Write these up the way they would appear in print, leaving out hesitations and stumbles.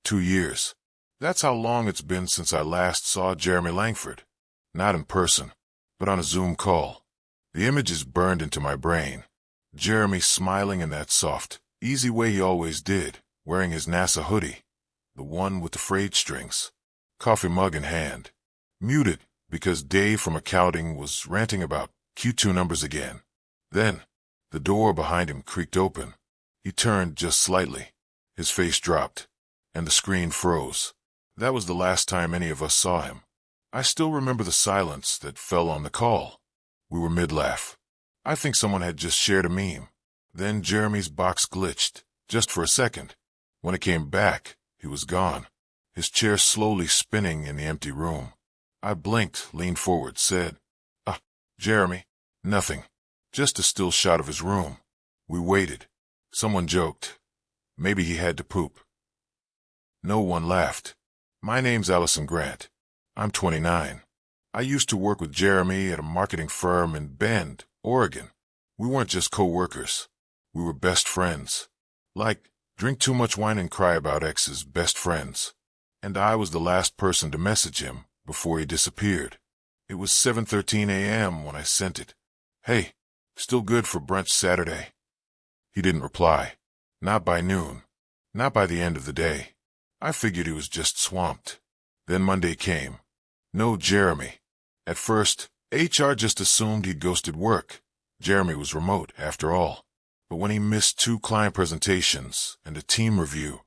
2 years. That's how long it's been since I last saw Jeremy Langford. Not in person, but on a Zoom call. The image is burned into my brain. Jeremy smiling in that soft, easy way he always did, wearing his NASA hoodie, the one with the frayed strings, coffee mug in hand. Muted, because Dave from accounting was ranting about Q2 numbers again. Then, the door behind him creaked open. He turned just slightly. His face dropped, and the screen froze. That was the last time any of us saw him. I still remember the silence that fell on the call. We were mid-laugh. I think someone had just shared a meme. Then Jeremy's box glitched, just for a second. When it came back, he was gone, his chair slowly spinning in the empty room. I blinked, leaned forward, said, Jeremy. Nothing. Just a still shot of his room. We waited. Someone joked. Maybe he had to poop. No one laughed. My name's Allison Grant. I'm 29. I used to work with Jeremy at a marketing firm in Bend, Oregon. We weren't just co-workers. We were best friends. Like, drink too much wine and cry about exes, best friends. And I was the last person to message him before he disappeared. It was 7:13 a.m. when I sent it. Hey, still good for brunch Saturday? He didn't reply. Not by noon. Not by the end of the day. I figured he was just swamped. Then Monday came. No Jeremy. At first, HR just assumed he'd ghosted work. Jeremy was remote, after all. But when he missed 2 client presentations and a team review,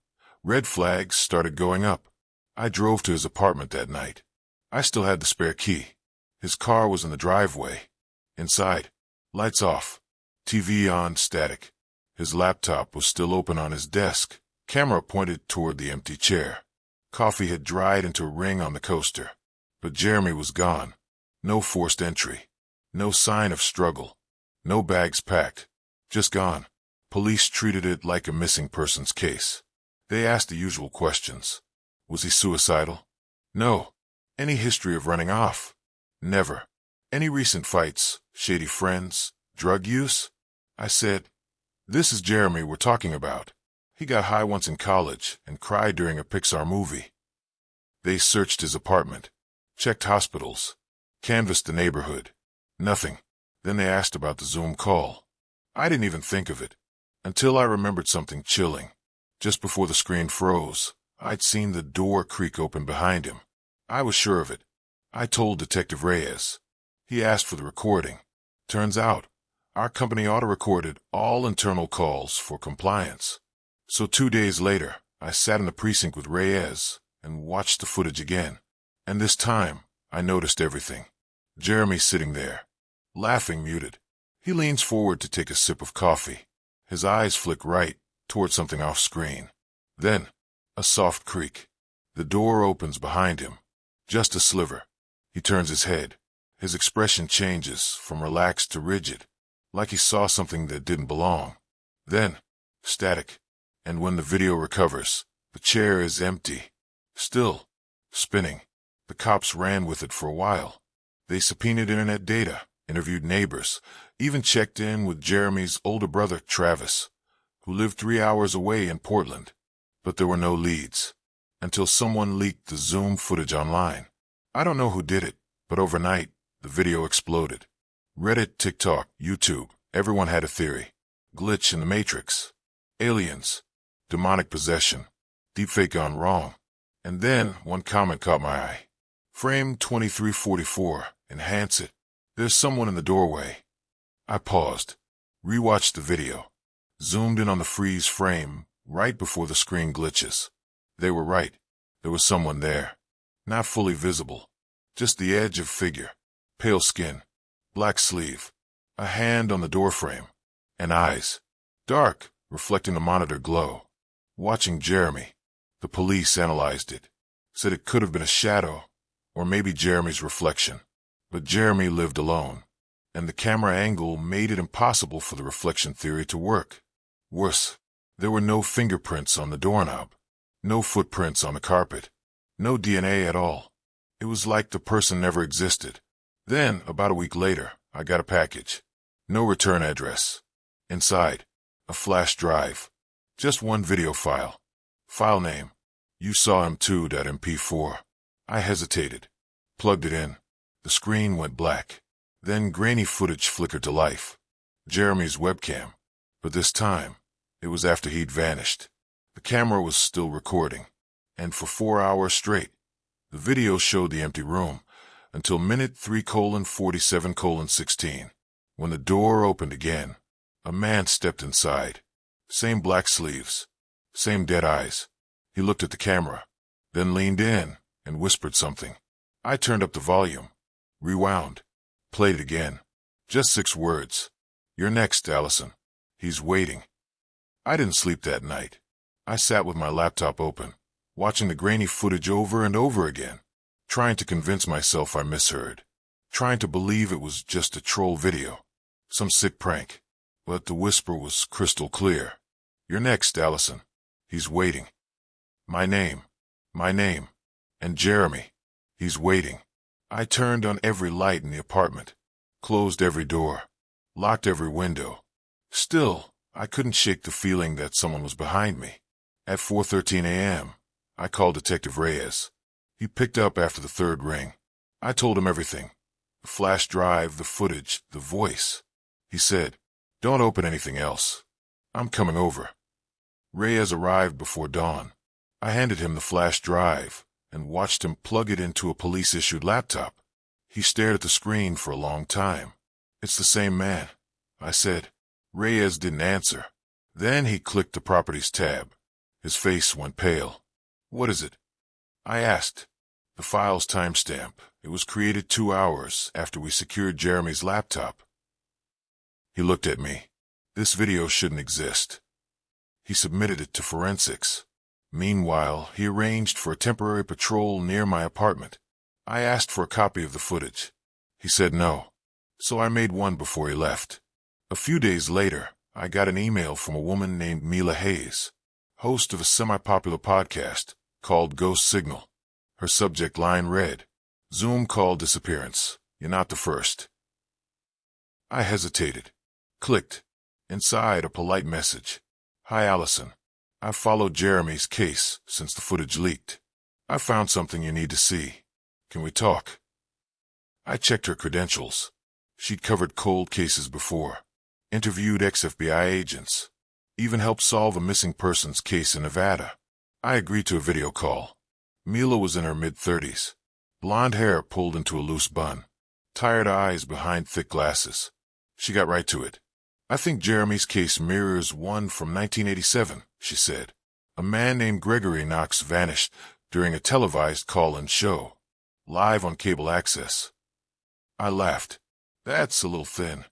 red flags started going up. I drove to his apartment that night. I still had the spare key. His car was in the driveway. Inside, lights off, TV on, static. His laptop was still open on his desk, camera pointed toward the empty chair. Coffee had dried into a ring on the coaster. But Jeremy was gone. No forced entry. No sign of struggle. No bags packed. Just gone. Police treated it like a missing persons case. They asked the usual questions. Was he suicidal? No. Any history of running off? Never. Any recent fights, shady friends, drug use? I said, this is Jeremy we're talking about. He got high once in college and cried during a Pixar movie. They searched his apartment, checked hospitals, canvassed the neighborhood. Nothing. Then they asked about the Zoom call. I didn't even think of it, until I remembered something chilling. Just before the screen froze, I'd seen the door creak open behind him. I was sure of it. I told Detective Reyes. He asked for the recording. Turns out, our company auto-recorded all internal calls for compliance. So 2 days later, I sat in the precinct with Reyes and watched the footage again. And this time, I noticed everything. Jeremy sitting there, laughing muted. He leans forward to take a sip of coffee. His eyes flick right toward something off screen. Then, a soft creak. The door opens behind him. Just a sliver. He turns his head. His expression changes from relaxed to rigid, like he saw something that didn't belong. Then, static. And when the video recovers, the chair is empty. Still, spinning. The cops ran with it for a while. They subpoenaed internet data, interviewed neighbors, even checked in with Jeremy's older brother, Travis, who lived 3 hours away in Portland. But there were no leads, until someone leaked the Zoom footage online. I don't know who did it, but overnight, the video exploded. Reddit, TikTok, YouTube, everyone had a theory. Glitch in the Matrix. Aliens. Demonic possession. Deepfake gone wrong. And then, one comment caught my eye. Frame 2344. Enhance it. There's someone in the doorway. I paused. Rewatched the video. Zoomed in on the freeze frame, right before the screen glitches. They were right. There was someone there. Not fully visible. Just the edge of figure. Pale skin. Black sleeve. A hand on the doorframe. And eyes. Dark, reflecting the monitor glow. Watching Jeremy. The police analyzed it. Said it could have been a shadow, or maybe Jeremy's reflection. But Jeremy lived alone, and the camera angle made it impossible for the reflection theory to work. Worse, there were no fingerprints on the doorknob. No footprints on the carpet. No DNA at all. It was like the person never existed. Then, about a week later, I got a package. No return address. Inside, a flash drive. Just one video file. File name, You saw him too, that MP4. I hesitated. Plugged it in. The screen went black. Then grainy footage flickered to life. Jeremy's webcam. But this time, it was after he'd vanished. The camera was still recording. And for 4 hours straight, the video showed the empty room until minute 3:47:16. When the door opened again, a man stepped inside. Same black sleeves. Same dead eyes. He looked at the camera, then leaned in and whispered something. I turned up the volume, rewound, played it again. Just 6 words. You're next, Allison. He's waiting. I didn't sleep that night. I sat with my laptop open, watching the grainy footage over and over again, trying to convince myself I misheard, trying to believe it was just a troll video, some sick prank. But the whisper was crystal clear. You're next, Allison. He's waiting. My name, and Jeremy. He's waiting. I turned on every light in the apartment, closed every door, locked every window. Still, I couldn't shake the feeling that someone was behind me. At 4:13 a.m., I called Detective Reyes. He picked up after the 3rd ring. I told him everything. The flash drive, the footage, the voice. He said, "Don't open anything else. I'm coming over." Reyes arrived before dawn. I handed him the flash drive and watched him plug it into a police-issued laptop. He stared at the screen for a long time. "It's the same man," I said. Reyes didn't answer. Then he clicked the Properties tab. His face went pale. "What is it?" I asked. "The file's timestamp. It was created 2 hours after we secured Jeremy's laptop." He looked at me. "This video shouldn't exist." He submitted it to forensics. Meanwhile, he arranged for a temporary patrol near my apartment. I asked for a copy of the footage. He said no, so I made one before he left. A few days later, I got an email from a woman named Mila Hayes, host of a semi-popular podcast called Ghost Signal. Her subject line read, "Zoom call disappearance. You're not the first." I hesitated. Clicked. Inside, a polite message. "Hi, Allison. I've followed Jeremy's case since the footage leaked. I found something you need to see. Can we talk?" I checked her credentials. She'd covered cold cases before, interviewed ex-FBI agents, even helped solve a missing persons case in Nevada. I agreed to a video call. Mila was in her mid-30s, blonde hair pulled into a loose bun, tired eyes behind thick glasses. She got right to it. "I think Jeremy's case mirrors one from 1987, she said. "A man named Gregory Knox vanished during a televised call-in show, live on cable access." I laughed. "That's a little thin."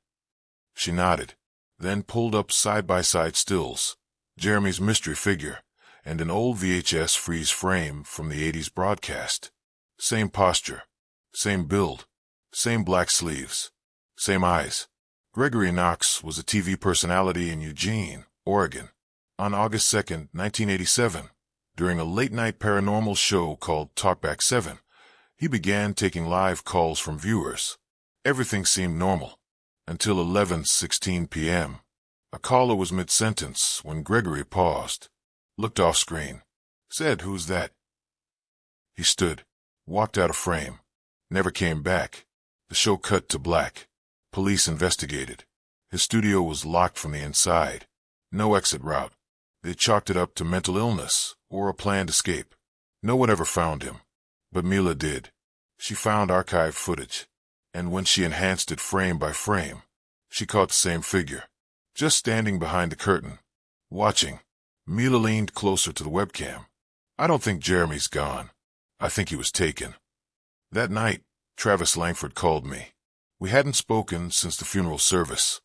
She nodded, then pulled up side-by-side stills, Jeremy's mystery figure, and an old VHS freeze frame from the 80s broadcast. Same posture, same build, same black sleeves, same eyes. Gregory Knox was a TV personality in Eugene, Oregon. On August 2nd, 1987, during a late-night paranormal show called Talkback 7, he began taking live calls from viewers. Everything seemed normal, until 11:16 p.m. A caller was mid-sentence when Gregory paused, looked off-screen, said, "Who's that?" He stood, walked out of frame, never came back. The show cut to black. Police investigated. His studio was locked from the inside. No exit route. They chalked it up to mental illness or a planned escape. No one ever found him. But Mila did. She found archived footage. And when she enhanced it frame by frame, she caught the same figure, just standing behind the curtain, watching. Mila leaned closer to the webcam. "I don't think Jeremy's gone. I think he was taken." That night, Travis Langford called me. We hadn't spoken since the funeral service,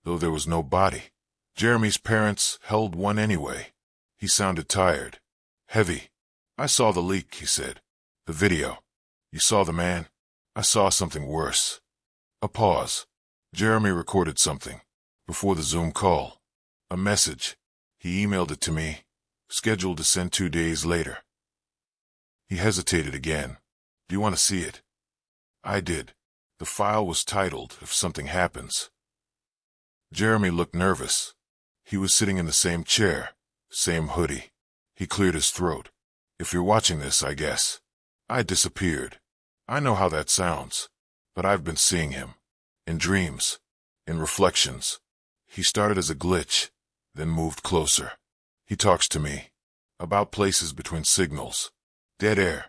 though there was no body. Jeremy's parents held one anyway. He sounded tired, heavy. "I saw the leak," he said. "The video. You saw the man? I saw something worse." A pause. Jeremy recorded something, before the Zoom call. A message. He emailed it to me, scheduled to send 2 days later. He hesitated again. "Do you want to see it?" I did. The file was titled, "If Something Happens." Jeremy looked nervous. He was sitting in the same chair, same hoodie. He cleared his throat. If you're watching this, I guess. I disappeared. I know how that sounds, but I've been seeing him. In dreams. In reflections. He started as a glitch, then moved closer. He talks to me. About places between signals. Dead air.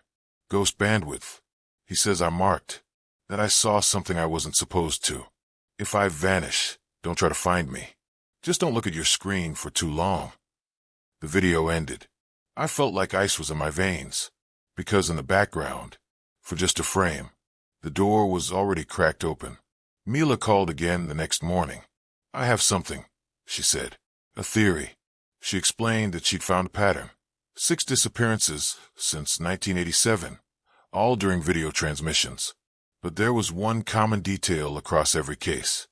Ghost bandwidth. He says I'm marked. That I saw something I wasn't supposed to. If I vanish, don't try to find me. Just don't look at your screen for too long. The video ended. I felt like ice was in my veins, because in the background, for just a frame, the door was already cracked open. Mila called again the next morning. I have something, she said. A theory. She explained that she'd found a pattern. 6 disappearances since 1987, all during video transmissions. But there was one common detail across every case.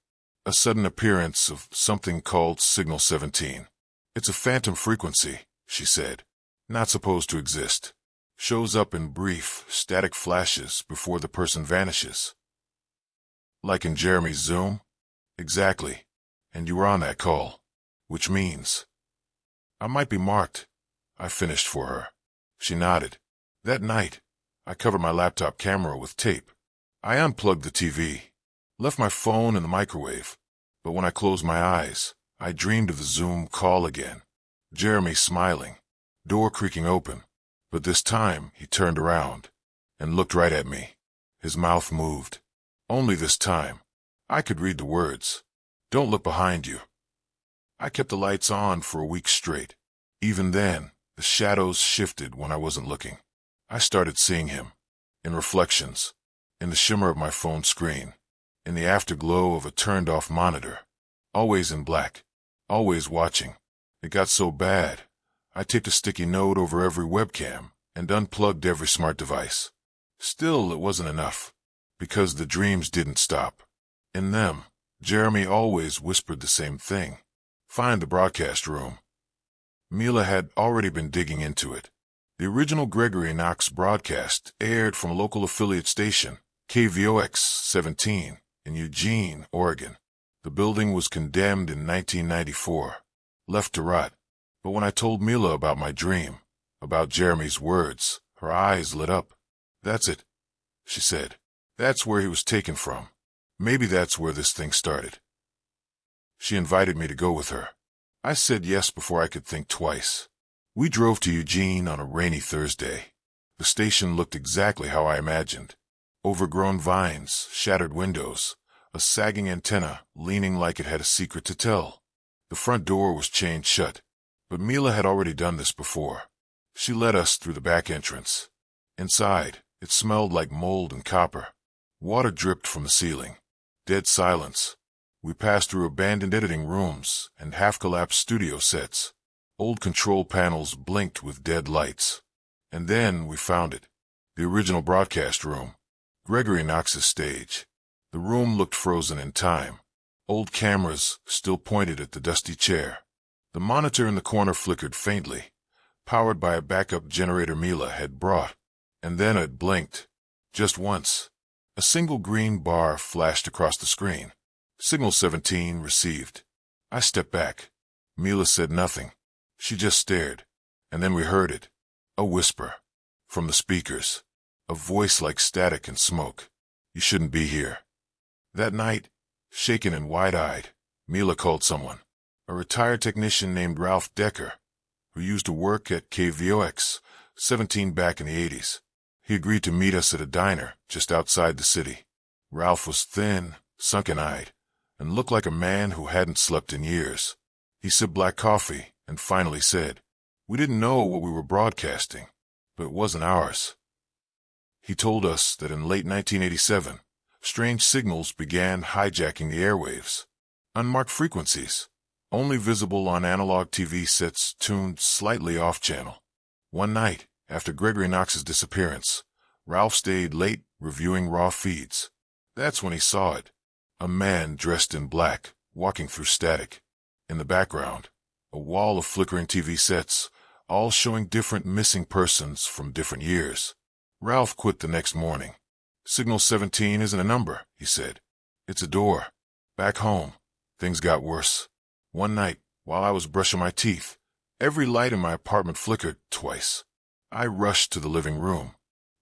A sudden appearance of something called signal 17. It's a phantom frequency, she said. Not supposed to exist. Shows up in brief, static flashes before the person vanishes. Like in Jeremy's Zoom? Exactly. And you were on that call. Which means I might be marked. I finished for her. She nodded. That night, I covered my laptop camera with tape. I unplugged the TV, left my phone in the microwave, but when I closed my eyes, I dreamed of the Zoom call again. Jeremy smiling, door creaking open, but this time he turned around and looked right at me. His mouth moved. Only this time, I could read the words. Don't look behind you. I kept the lights on for a week straight. Even then, the shadows shifted when I wasn't looking. I started seeing him. In reflections. In the shimmer of my phone screen. In the afterglow of a turned-off monitor. Always in black. Always watching. It got so bad, I taped a sticky note over every webcam and unplugged every smart device. Still, it wasn't enough. Because the dreams didn't stop. In them, Jeremy always whispered the same thing. Find the broadcast room. Mila had already been digging into it. The original Gregory Knox broadcast aired from a local affiliate station, KVOX 17, in Eugene, Oregon. The building was condemned in 1994, left to rot. But when I told Mila about my dream, about Jeremy's words, her eyes lit up. That's it, she said. That's where he was taken from. Maybe that's where this thing started. She invited me to go with her. I said yes before I could think twice. We drove to Eugene on a rainy Thursday. The station looked exactly how I imagined. Overgrown vines, shattered windows, a sagging antenna leaning like it had a secret to tell. The front door was chained shut, but Mila had already done this before. She led us through the back entrance. Inside, it smelled like mold and copper. Water dripped from the ceiling. Dead silence. We passed through abandoned editing rooms and half-collapsed studio sets. Old control panels blinked with dead lights. And then we found it. The original broadcast room. Gregory Knox's stage. The room looked frozen in time. Old cameras still pointed at the dusty chair. The monitor in the corner flickered faintly, powered by a backup generator Mila had brought. And then it blinked. Just once. A single green bar flashed across the screen. Signal 17 received. I stepped back. Mila said nothing. She just stared. And then we heard it. A whisper. From the speakers. A voice like static and smoke. You shouldn't be here. That night, shaken and wide-eyed, Mila called someone. A retired technician named Ralph Decker, who used to work at KVOX 17 back in the 80s. He agreed to meet us at a diner just outside the city. Ralph was thin, sunken-eyed, and looked like a man who hadn't slept in years. He sipped black coffee and finally said, "We didn't know what we were broadcasting, but it wasn't ours." He told us that in late 1987, strange signals began hijacking the airwaves. Unmarked frequencies, only visible on analog TV sets tuned slightly off-channel. One night, after Gregory Knox's disappearance, Ralph stayed late reviewing raw feeds. That's when he saw it. A man dressed in black, walking through static. In the background, a wall of flickering TV sets, all showing different missing persons from different years. Ralph quit the next morning. Signal 17 isn't a number, he said. It's a door. Back home, things got worse. One night, while I was brushing my teeth, every light in my apartment flickered twice. I rushed to the living room.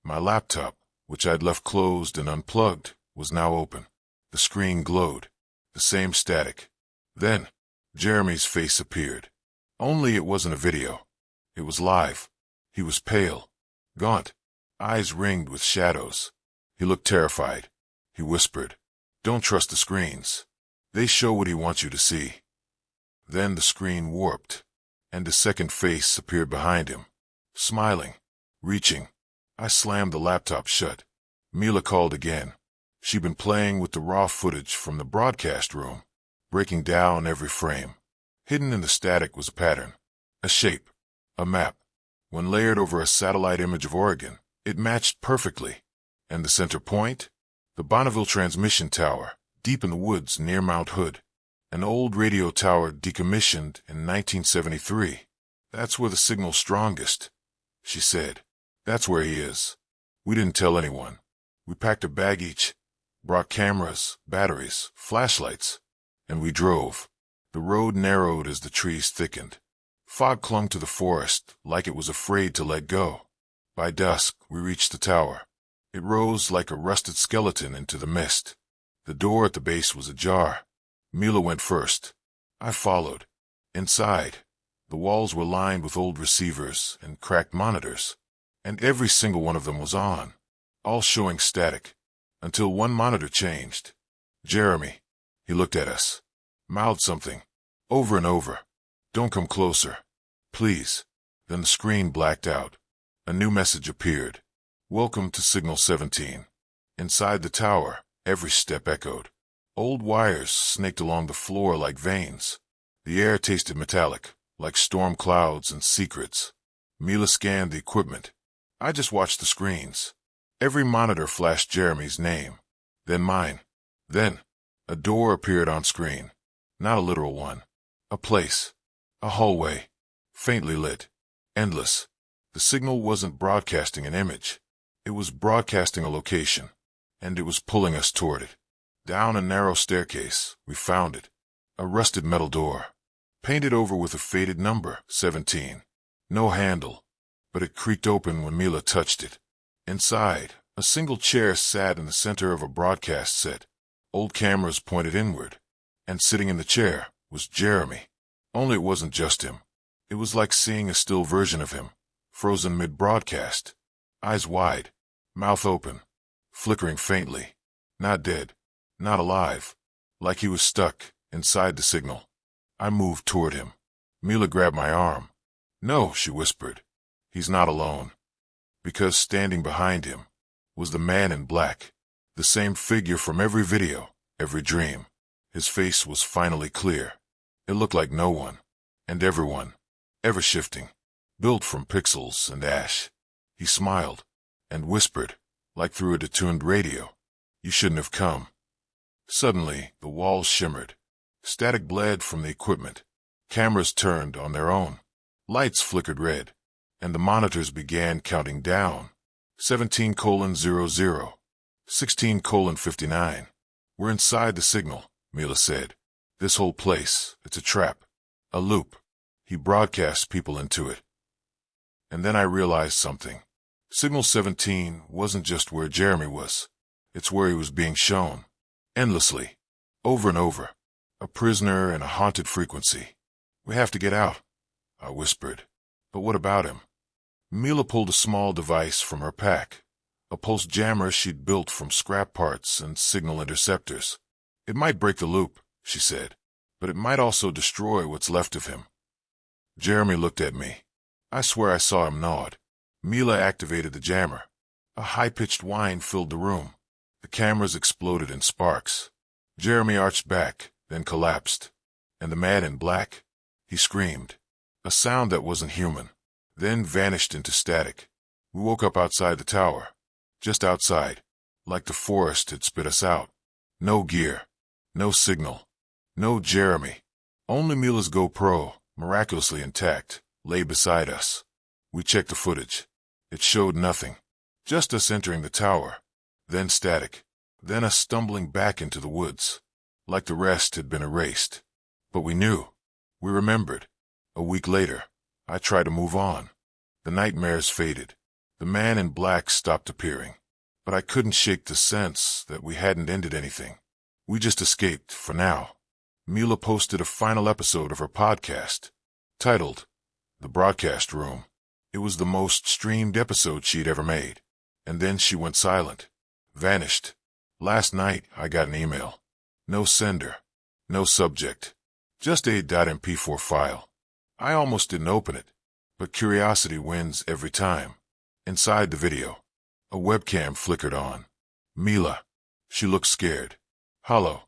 My laptop, which I'd left closed and unplugged, was now open. The screen glowed. The same static. Then, Jeremy's face appeared. Only it wasn't a video. It was live. He was pale, gaunt, eyes ringed with shadows. He looked terrified. He whispered, "Don't trust the screens. They show what he wants you to see." Then the screen warped, and a second face appeared behind him, smiling, reaching. I slammed the laptop shut. Mila called again. She'd been playing with the raw footage from the broadcast room, breaking down every frame. Hidden in the static was a pattern, a shape, a map. When layered over a satellite image of Oregon, it matched perfectly. And the center point? The Bonneville Transmission Tower, deep in the woods near Mount Hood. An old radio tower decommissioned in 1973. "That's where the signal's strongest," she said. "That's where he is." We didn't tell anyone. We packed a bag each, brought cameras, batteries, flashlights, and we drove. The road narrowed as the trees thickened. Fog clung to the forest like it was afraid to let go. By dusk, we reached the tower. It rose like a rusted skeleton into the mist. The door at the base was ajar. Mila went first. I followed. Inside, the walls were lined with old receivers and cracked monitors, and every single one of them was on, all showing static, until one monitor changed. Jeremy. He looked at us, mouthed something, over and over. "Don't come closer. Please." Then the screen blacked out. A new message appeared. "Welcome to Signal 17. Inside the tower, every step echoed. Old wires snaked along the floor like veins. The air tasted metallic, like storm clouds and secrets. Mila scanned the equipment. I just watched the screens. Every monitor flashed Jeremy's name, then mine. Then, a door appeared on screen. Not a literal one. A place. A hallway. Faintly lit. Endless. The signal wasn't broadcasting an image. It was broadcasting a location, and it was pulling us toward it. Down a narrow staircase, we found it. A rusted metal door, painted over with a faded number, 17. No handle, but it creaked open when Mila touched it. Inside, a single chair sat in the center of a broadcast set. Old cameras pointed inward, and sitting in the chair was Jeremy. Only it wasn't just him. It was like seeing a still version of him, frozen mid-broadcast. Eyes wide, mouth open, flickering faintly. Not dead, not alive, like he was stuck inside the signal. I moved toward him. Mila grabbed my arm. "No," she whispered. "He's not alone." Because standing behind him was the man in black, the same figure from every video, every dream. His face was finally clear. It looked like no one, and everyone, ever shifting, built from pixels and ash. He smiled, and whispered, like through a detuned radio, "You shouldn't have come." Suddenly, the walls shimmered. Static bled from the equipment. Cameras turned on their own. Lights flickered red, and the monitors began counting down. 17:00, 16:59. "We're inside the signal," Mila said. "This whole place, it's a trap, a loop. He broadcasts people into it." And then I realized something. Signal 17 wasn't just where Jeremy was. It's where he was being shown. Endlessly. Over and over. A prisoner in a haunted frequency. "We have to get out," I whispered. "But what about him?" Mila pulled a small device from her pack. A pulse jammer she'd built from scrap parts and signal interceptors. "It might break the loop," she said, "but it might also destroy what's left of him." Jeremy looked at me. I swear I saw him nod. Mila activated the jammer. A high-pitched whine filled the room. The cameras exploded in sparks. Jeremy arched back, then collapsed. And the man in black? He screamed. A sound that wasn't human. Then vanished into static. We woke up outside the tower. Just outside. Like the forest had spit us out. No gear. No signal. No Jeremy. Only Mila's GoPro, miraculously intact, lay beside us. We checked the footage. It showed nothing. Just us entering the tower. Then static. Then us stumbling back into the woods. Like the rest had been erased. But we knew. We remembered. A week later, I tried to move on. The nightmares faded. The man in black stopped appearing. But I couldn't shake the sense that we hadn't ended anything. We just escaped, for now. Mila posted a final episode of her podcast, titled The Broadcast Room. It was the most streamed episode she'd ever made. And then she went silent. Vanished. Last night, I got an email. No sender. No subject. Just a .mp4 file. I almost didn't open it, but curiosity wins every time. Inside the video, a webcam flickered on. Mila. She looked scared. Hollow.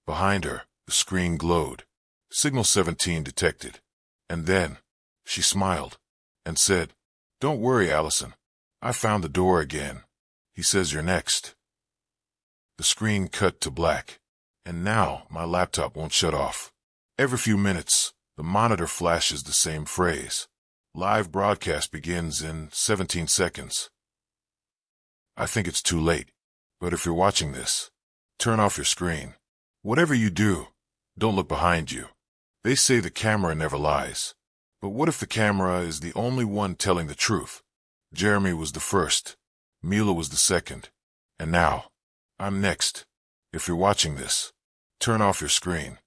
Behind her, the screen glowed. Signal 17 detected. And then, she smiled and said, "Don't worry, Allison. I found the door again. He says you're next." The screen cut to black. And now my laptop won't shut off. Every few minutes, the monitor flashes the same phrase. Live broadcast begins in 17 seconds. I think it's too late. But if you're watching this, turn off your screen. Whatever you do, don't look behind you. They say the camera never lies. But what if the camera is the only one telling the truth? Jeremy was the first. Mila was the second. And now, I'm next. If you're watching this, turn off your screen.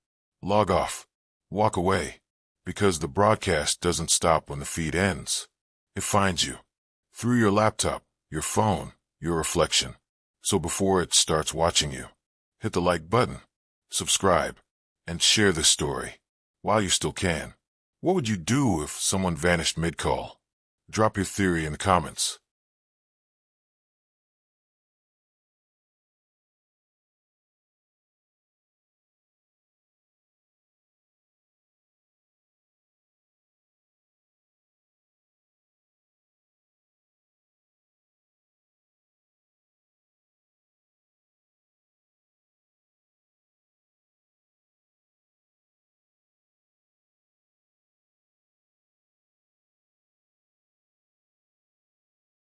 Log off. Walk away. Because the broadcast doesn't stop when the feed ends. It finds you. Through your laptop, your phone, your reflection. So before it starts watching you, hit the like button, subscribe, and share this story while you still can. What would you do if someone vanished mid-call? Drop your theory in the comments.